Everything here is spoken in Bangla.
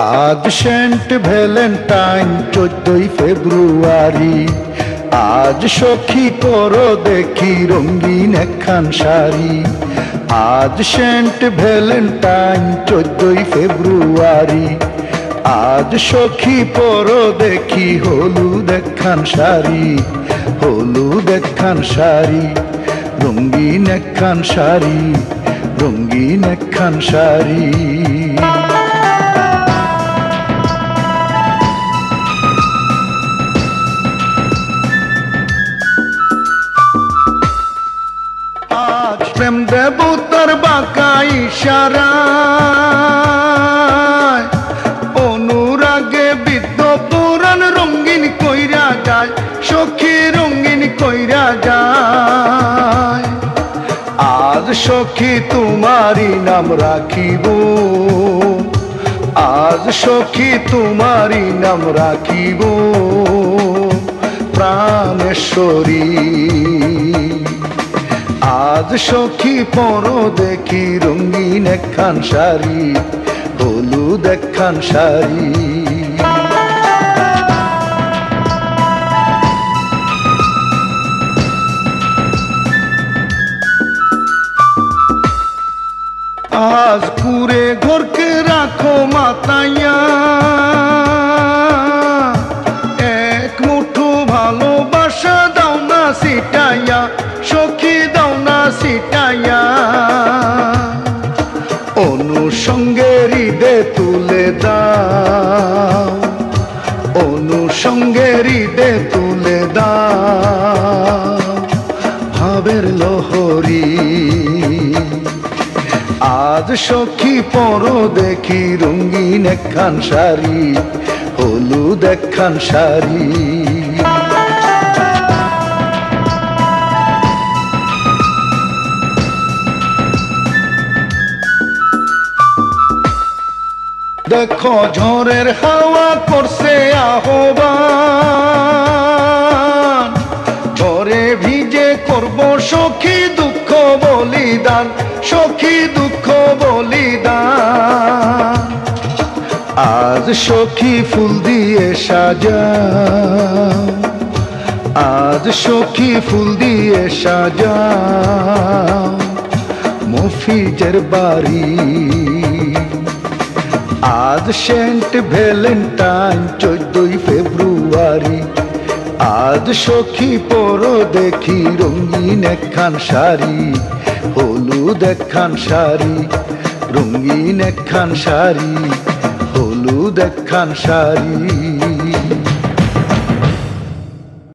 আজ সেন্ট ভ্যালেন্টাইন 14ই ফেব্রুয়ারি। আজ সখী পরো দেখি রঙিন একখান শাড়ি। আজ সেন্ট ভ্যালেন্টাইন 14ই ফেব্রুয়ারি। আজ সখী পরো দেখি হলুদ একখান শাড়ি, হলুদ একখান শাড়ি, রঙিন একখান শাড়ি, রঙিন একখান শাড়ি। আজ প্রেম দেবতার বাঁকা ইশারায় অনুরাগে বিদ্ধ পুরাণ রঙিন কইরা যায়, সখী রঙিন কইরা যায়। আজ সখী তোমারই নাম রাখিব, আজ সখী তোমারই নাম রাখিব প্রাণেশ্বরী। আজ সখী পরো দেখি রঙিন একখান শাড়ি, হলুদ একখান শাড়ি। আজ কুরে ঘরকে রাখো মাতাইয়া, এক মুঠো ভালোবাসা দাও না সিটাইয়া, সখী দাও না সিটাইয়া। অনুসঙ্গে হৃদে তুলে দাও, অনুসঙ্গে হৃদে তুলে দাও ভাবের লহরী। আজ সখী পরো দেখি রঙিন একখান শাড়ি, হলুদ একখান শাড়ি। দেখো ঝড়ের হাওয়া করছে আহ্বান, ঝড়ে ভিজে করব সখী দুঃখ বলিদান, সখী দুঃখ বলিদান। আজ সখী ফুল দিয়ে সাজাও, আজ সখী ফুল দিয়ে সাজাও মফিজের বাড়ি। আজ সেন্ট ভ্যালেন্টাইন 14ই ফেব্রুয়ারি। আজ সখী পরো দেখি রঙিন একখান শাড়ি, হলুদ একখান শাড়ি, রঙিন একখান শাড়ি, হলুদ একখান শাড়ি।